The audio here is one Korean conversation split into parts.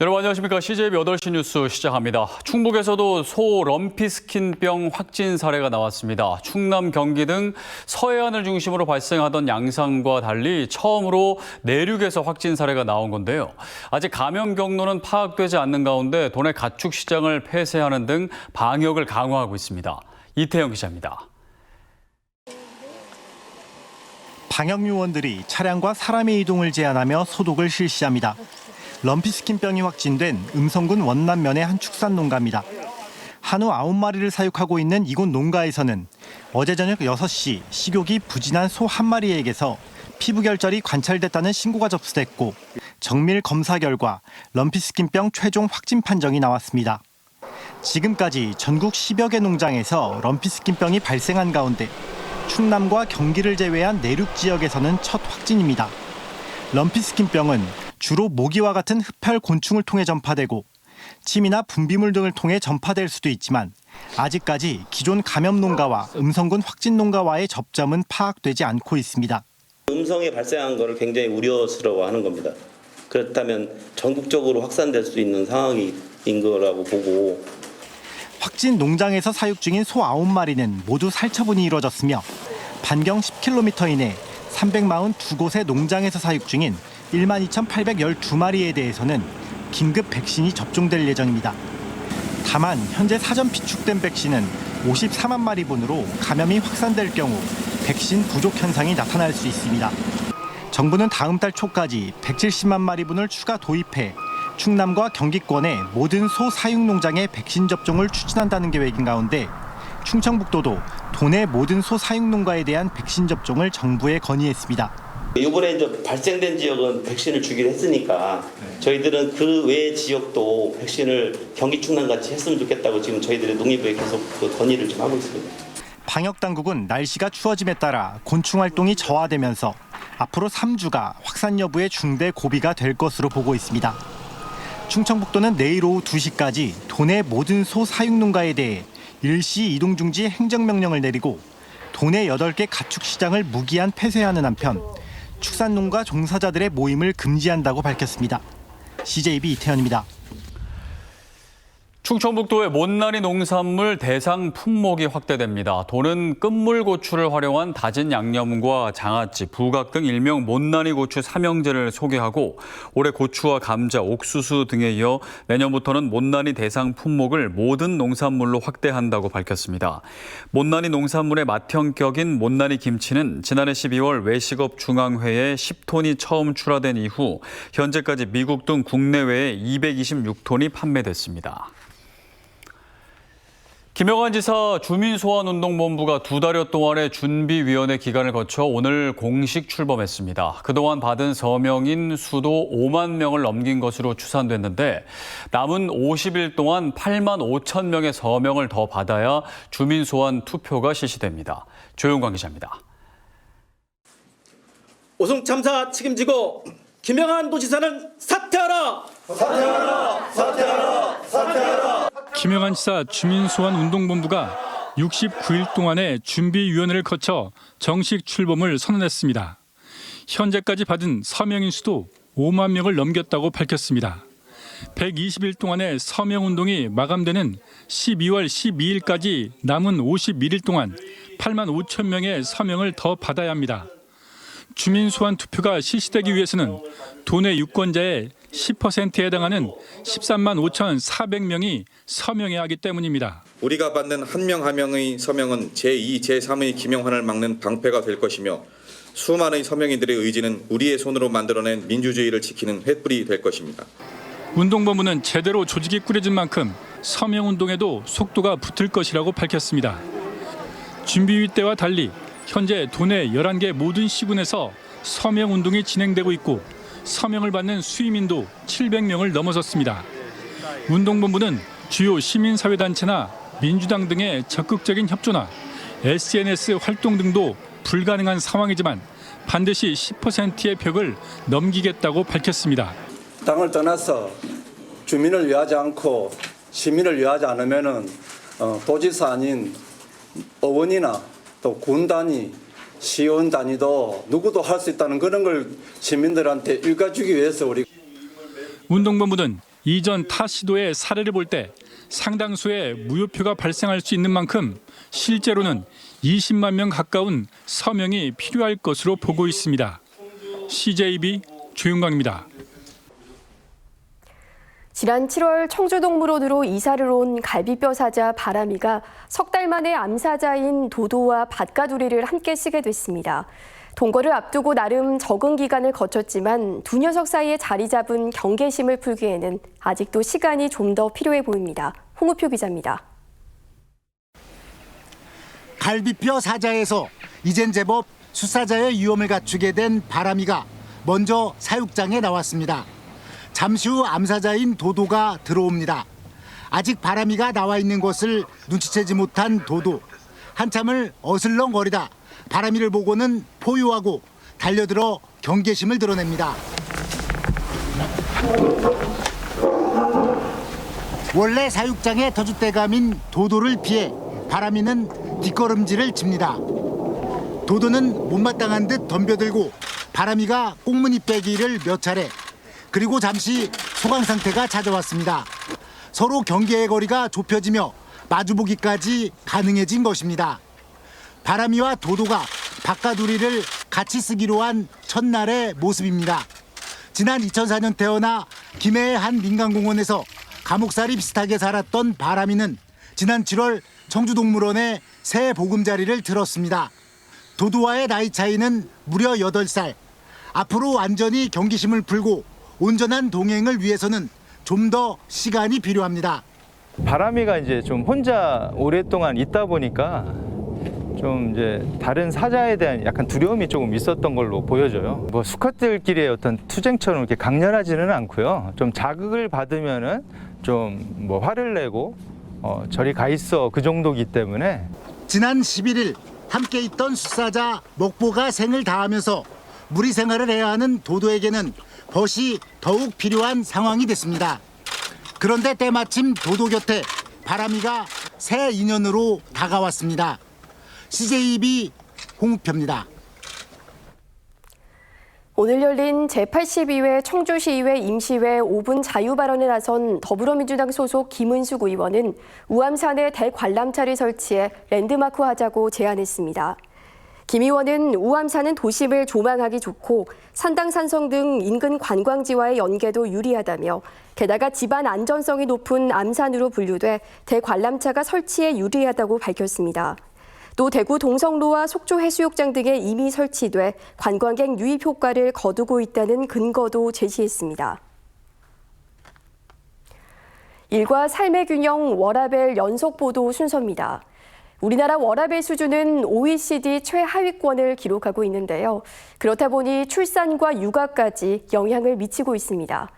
여러분 안녕하십니까. CJB 8시 뉴스 시작합니다. 충북에서도 소 럼피스킨병 확진 사례가 나왔습니다. 충남, 경기 등 서해안을 중심으로 발생하던 양상과 달리 처음으로 내륙에서 확진 사례가 나온 건데요. 아직 감염 경로는 파악되지 않는 가운데 도내 가축 시장을 폐쇄하는 등 방역을 강화하고 있습니다. 이태영 기자입니다. 방역 요원들이 차량과 사람의 이동을 제한하며 소독을 실시합니다. 럼피스킨병이 확진된 음성군 원남면의 한 축산 농가입니다. 한우 9마리를 사육하고 있는 이곳 농가에서는 어제 저녁 6시 식욕이 부진한 소 1마리에게서 피부 결절이 관찰됐다는 신고가 접수됐고 정밀 검사 결과 럼피스킨병 최종 확진 판정이 나왔습니다. 지금까지 전국 10여 개 농장에서 럼피스킨병이 발생한 가운데 충남과 경기를 제외한 내륙 지역에서는 첫 확진입니다. 럼피스킨병은 주로 모기와 같은 흡혈 곤충을 통해 전파되고 침이나 분비물 등을 통해 전파될 수도 있지만 아직까지 기존 감염 농가와 음성군 확진 농가와의 접점은 파악되지 않고 있습니다. 음성에 발생한 것을 굉장히 우려스러워하는 겁니다. 그렇다면 전국적으로 확산될 수 있는 상황인 거라고 보고 확진 농장에서 사육 중인 소 9마리는 모두 살처분이 이루어졌으며 반경 10km 이내 342곳의 농장에서 사육 중인 12,812마리에 대해서는 긴급 백신이 접종될 예정입니다. 다만 현재 사전 비축된 백신은 54만 마리분으로 감염이 확산될 경우 백신 부족 현상이 나타날 수 있습니다. 정부는 다음 달 초까지 170만 마리분을 추가 도입해 충남과 경기권의 모든 소 사육 농장에 백신 접종을 추진한다는 계획인 가운데 충청북도도 도내 모든 소 사육 농가에 대한 백신 접종을 정부에 건의했습니다. 이번에 이제 발생된 지역은 백신을 주기로 했으니까 저희들은 그 외 지역도 백신을 경기 충남 같이 했으면 좋겠다고 지금 저희들의 농림부에 계속 그 건의를 좀 하고 있습니다. 방역 당국은 날씨가 추워짐에 따라 곤충 활동이 저하되면서 앞으로 3주가 확산 여부의 중대 고비가 될 것으로 보고 있습니다. 충청북도는 내일 오후 2시까지 도내 모든 소 사육 농가에 대해 일시 이동 중지 행정명령을 내리고 도내 8개 가축 시장을 무기한 폐쇄하는 한편 축산농가 종사자들의 모임을 금지한다고 밝혔습니다. CJB 이태현입니다. 충청북도의 못난이 농산물 대상 품목이 확대됩니다. 도는 끝물고추를 활용한 다진 양념과 장아찌, 부각 등 일명 못난이 고추 삼형제를 소개하고 올해 고추와 감자, 옥수수 등에 이어 내년부터는 못난이 대상 품목을 모든 농산물로 확대한다고 밝혔습니다. 못난이 농산물의 맏형격인 못난이 김치는 지난해 12월 외식업 중앙회에 10톤이 처음 출하된 이후 현재까지 미국 등 국내외에 226톤이 판매됐습니다. 김영환 지사 주민소환운동본부가 2달여 동안의 준비위원회 기간을 거쳐 오늘 공식 출범했습니다. 그동안 받은 서명인 수도 5만 명을 넘긴 것으로 추산됐는데 남은 50일 동안 8만 5천 명의 서명을 더 받아야 주민소환 투표가 실시됩니다. 조용광 기자입니다. 오송 참사 책임지고 김영환 도지사는 사퇴하라! 사퇴하라! 사퇴하라! 사퇴하라! 김영환 지사 주민소환운동본부가 69일 동안의 준비위원회를 거쳐 정식 출범을 선언했습니다. 현재까지 받은 서명인 수도 5만 명을 넘겼다고 밝혔습니다. 120일 동안의 서명운동이 마감되는 12월 12일까지 남은 51일 동안 8만 5천 명의 서명을 더 받아야 합니다. 주민소환 투표가 실시되기 위해서는 도내 유권자의 10%에 해당하는 13만 5,400명이 서명해야 하기 때문입니다. 우리가 받는 한 명 한 명의 서명은 제2, 제3의 김영환을 막는 방패가 될 것이며 수많은 서명인들의 의지는 우리의 손으로 만들어낸 민주주의를 지키는 횃불이 될 것입니다. 운동본부는 제대로 조직이 꾸려진 만큼 서명운동에도 속도가 붙을 것이라고 밝혔습니다. 준비위 때와 달리 현재 도내 11개 모든 시군에서 서명운동이 진행되고 있고 서명을 받는 수의민도 700명을 넘어섰습니다. 운동본부는 주요 시민사회단체나 민주당 등의 적극적인 협조나 SNS 활동 등도 불가능한 상황이지만 반드시 10%의 벽을 넘기겠다고 밝혔습니다. 당을 떠나서 주민을 위하지 않고 시민을 위하지 않으면은 도지사 아닌 의원이나 또 군 단위, 시의원 단위도 누구도 할 수 있다는 그런 걸 시민들한테 일가주기 위해서 우리 운동본부는 이전 타 시도의 사례를 볼 때 상당수의 무효표가 발생할 수 있는 만큼 실제로는 20만 명 가까운 서명이 필요할 것으로 보고 있습니다. CJB 조윤광입니다. 지난 7월 청주동물원으로 이사를 온 갈비뼈 사자 바람이가 석 달 만에 암사자인 도도와 밭가두리를 함께 쓰게 됐습니다. 동거를 앞두고 나름 적응 기간을 거쳤지만 두 녀석 사이에 자리 잡은 경계심을 풀기에는 아직도 시간이 좀 더 필요해 보입니다. 홍우표 기자입니다. 갈비뼈 사자에서 이젠 제법 수사자의 위험을 갖추게 된 바람이가 먼저 사육장에 나왔습니다. 잠시 후 암사자인 도도가 들어옵니다. 아직 바람이가 나와 있는 것을 눈치채지 못한 도도. 한참을 어슬렁거리다 바람이를 보고는 포효하고 달려들어 경계심을 드러냅니다. 원래 사육장의 터줏대감인 도도를 피해 바람이는 뒷걸음질을 칩니다. 도도는 못마땅한 듯 덤벼들고 바람이가 꽁무니 빼기를 몇 차례, 그리고 잠시 소강 상태가 찾아왔습니다. 서로 경계의 거리가 좁혀지며 마주보기까지 가능해진 것입니다. 바람이와 도도가 밭가두리를 같이 쓰기로 한 첫날의 모습입니다. 지난 2004년 태어나 김해의 한 민간공원에서 감옥살이 비슷하게 살았던 바람이는 지난 7월 청주동물원에 새 보금자리를 들었습니다. 도도와의 나이 차이는 무려 8살. 앞으로 완전히 경계심을 풀고 온전한 동행을 위해서는 좀 더 시간이 필요합니다. 바람이가 이제 좀 혼자 오랫동안 있다 보니까 좀 이제 다른 사자에 대한 약간 두려움이 조금 있었던 걸로 보여져요. 뭐 수컷들끼리의 어떤 투쟁처럼 이렇게 강렬하지는 않고요. 좀 자극을 받으면은 좀 뭐 화를 내고 저리 가 있어 그 정도기 때문에. 지난 11일 함께 있던 수사자 먹보가 생을 다하면서 무리 생활을 해야 하는 도도에게는 벗이 더욱 필요한 상황이 됐습니다. 그런데 때마침 도도 곁에 바람이가 새 인연으로 다가왔습니다. CJB 홍우표입니다. 오늘 열린 제82회 청주시의회 임시회 5분 자유발언에 나선 더불어민주당 소속 김은숙 의원은 우암산에 대관람차를 설치해 랜드마크화하자고 제안했습니다. 김 의원은 우암산은 도심을 조망하기 좋고 산당산성 등 인근 관광지와의 연계도 유리하다며 게다가 집안 안전성이 높은 암산으로 분류돼 대관람차가 설치에 유리하다고 밝혔습니다. 또 대구 동성로와 속초 해수욕장 등에 이미 설치돼 관광객 유입 효과를 거두고 있다는 근거도 제시했습니다. 일과 삶의 균형 워라밸 연속 보도 순서입니다. 우리나라 워라밸 수준은 OECD 최하위권을 기록하고 있는데요. 그렇다 보니 출산과 육아까지 영향을 미치고 있습니다.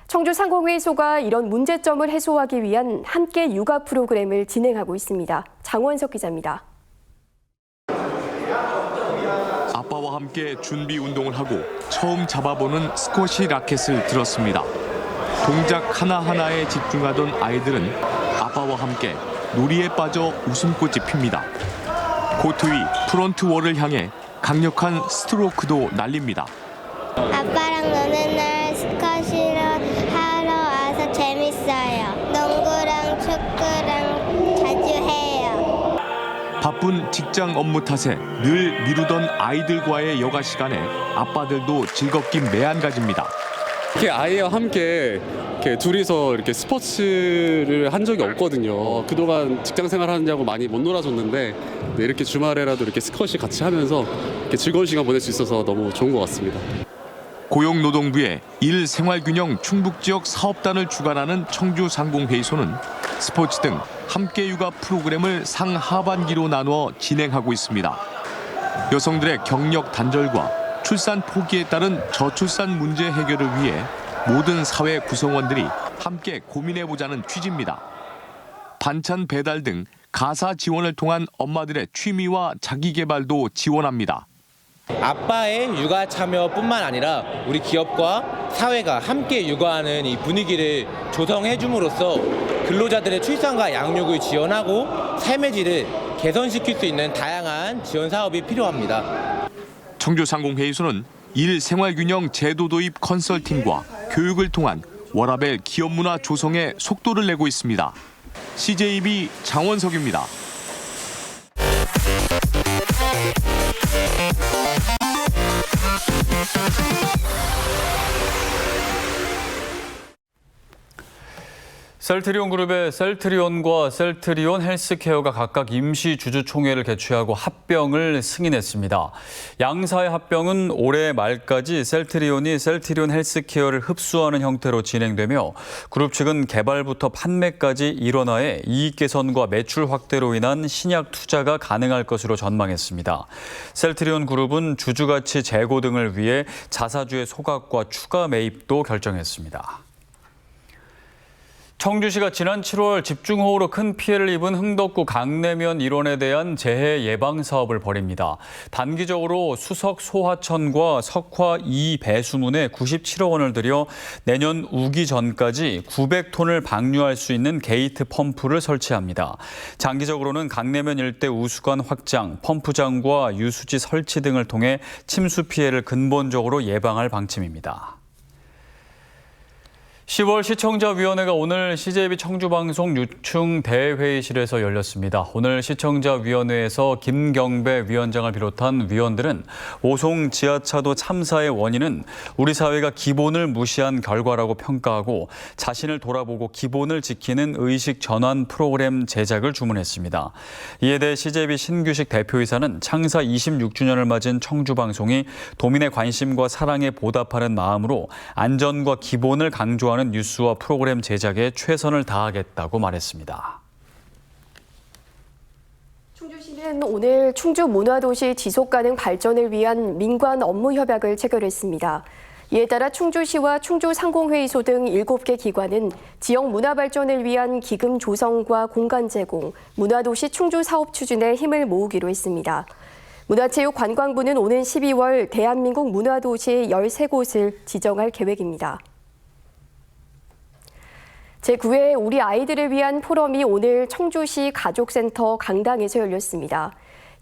청주상공회의소가 이런 문제점을 해소하기 위한 함께 육아 프로그램을 진행하고 있습니다. 장원석 기자입니다. 아빠와 함께 준비 운동을 하고 처음 잡아보는 스쿼시 라켓을 들었습니다. 동작 하나하나에 집중하던 아이들은 아빠와 함께 놀이에 빠져 웃음꽃이 핍니다. 코트 위 프론트 월을 향해 강력한 스트로크도 날립니다. 아빠랑 노는 날 스쿼시를 하러 와서 재밌어요. 농구랑 축구랑 자주 해요. 바쁜 직장 업무 탓에 늘 미루던 아이들과의 여가 시간에 아빠들도 즐겁긴 매한가지입니다. 이렇게 아이와 함께 이렇게 둘이서 이렇게 스포츠를 한 적이 없거든요. 그동안 직장 생활하느냐고 많이 못 놀아줬는데 이렇게 주말에라도 이렇게 스쿼시 같이 하면서 이렇게 즐거운 시간 보낼 수 있어서 너무 좋은 것 같습니다. 고용노동부의 일생활균형 충북지역 사업단을 주관하는 청주상공회의소는 스포츠 등 함께 육아 프로그램을 상하반기로 나누어 진행하고 있습니다. 여성들의 경력 단절과 출산 포기에 따른 저출산 문제 해결을 위해 모든 사회 구성원들이 함께 고민해보자는 취지입니다. 반찬 배달 등 가사 지원을 통한 엄마들의 취미와 자기개발도 지원합니다. 아빠의 육아 참여뿐만 아니라 우리 기업과 사회가 함께 육아하는 이 분위기를 조성해 줌으로써 근로자들의 출산과 양육을 지원하고 삶의 질을 개선시킬 수 있는 다양한 지원 사업이 필요합니다. 청주상공회의소는 일생활균형 제도 도입 컨설팅과 교육을 통한 워라밸 기업 문화 조성에 속도를 내고 있습니다. CJB 장원석입니다. 셀트리온 그룹의 셀트리온과 셀트리온 헬스케어가 각각 임시 주주총회를 개최하고 합병을 승인했습니다. 양사의 합병은 올해 말까지 셀트리온이 셀트리온 헬스케어를 흡수하는 형태로 진행되며 그룹 측은 개발부터 판매까지 일원화해 이익 개선과 매출 확대로 인한 신약 투자가 가능할 것으로 전망했습니다. 셀트리온 그룹은 주주가치 제고 등을 위해 자사주의 소각과 추가 매입도 결정했습니다. 청주시가 지난 7월 집중호우로 큰 피해를 입은 흥덕구 강내면 일원에 대한 재해 예방 사업을 벌입니다. 단기적으로 수석 소하천과 석화 2 배수문에 97억 원을 들여 내년 우기 전까지 900톤을 방류할 수 있는 게이트 펌프를 설치합니다. 장기적으로는 강내면 일대 우수관 확장, 펌프장과 유수지 설치 등을 통해 침수 피해를 근본적으로 예방할 방침입니다. 10월 시청자위원회가 오늘 CJB 청주방송 유충 대회의실에서 열렸습니다. 오늘 시청자위원회에서 김경배 위원장을 비롯한 위원들은 오송 지하차도 참사의 원인은 우리 사회가 기본을 무시한 결과라고 평가하고 자신을 돌아보고 기본을 지키는 의식 전환 프로그램 제작을 주문했습니다. 이에 대해 CJB 신규식 대표이사는 창사 26주년을 맞은 청주방송이 도민의 관심과 사랑에 보답하는 마음으로 안전과 기본을 강조하는 뉴스와 프로그램 제작에 최선을 다하겠다고 말했습니다. 충주시는 오늘 충주 문화도시 지속가능 발전을 위한 민관 업무 협약을 체결했습니다. 이에 따라 충주시와 충주상공회의소 등 7개 기관은 지역 문화 발전을 위한 기금 조성과 공간 제공, 문화도시 충주 사업 추진에 힘을 모으기로 했습니다. 문화체육관광부는 오는 12월 대한민국 문화도시 13곳을 지정할 계획입니다. 제9회 우리 아이들을 위한 포럼이 오늘 청주시 가족센터 강당에서 열렸습니다.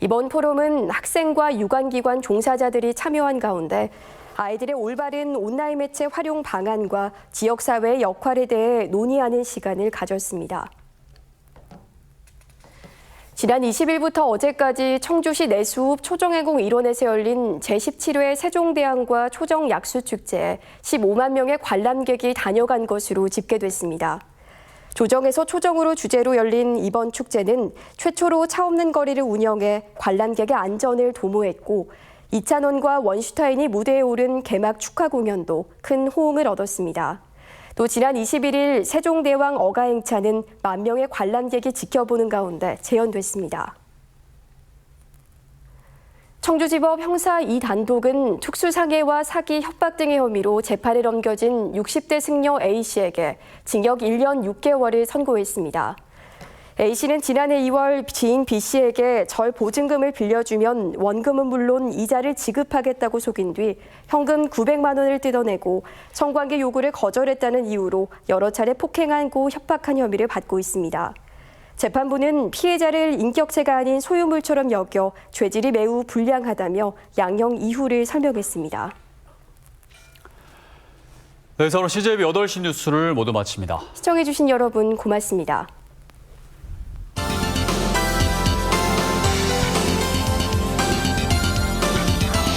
이번 포럼은 학생과 유관기관 종사자들이 참여한 가운데 아이들의 올바른 온라인 매체 활용 방안과 지역사회의 역할에 대해 논의하는 시간을 가졌습니다. 지난 20일부터 어제까지 청주시 내수읍 초정해공 일원에서 열린 제17회 세종대왕과 초정약수축제에 15만 명의 관람객이 다녀간 것으로 집계됐습니다. 조정에서 초정으로 주제로 열린 이번 축제는 최초로 차 없는 거리를 운영해 관람객의 안전을 도모했고 이찬원과 원슈타인이 무대에 오른 개막 축하 공연도 큰 호응을 얻었습니다. 또 지난 21일 세종대왕 어가행차는 1만 명의 관람객이 지켜보는 가운데 재연됐습니다. 청주지법 형사 2단독은 특수상해와 사기, 협박 등의 혐의로 재판에 넘겨진 60대 승려 A씨에게 징역 1년 6개월을 선고했습니다. A씨는 지난해 2월 지인 B씨에게 절 보증금을 빌려주면 원금은 물론 이자를 지급하겠다고 속인 뒤 현금 900만 원을 뜯어내고 성관계 요구를 거절했다는 이유로 여러 차례 폭행하고 협박한 혐의를 받고 있습니다. 재판부는 피해자를 인격체가 아닌 소유물처럼 여겨 죄질이 매우 불량하다며 양형 이유를 설명했습니다. 네, 이상으로 CJB 8시 뉴스를 모두 마칩니다. 시청해주신 여러분 고맙습니다.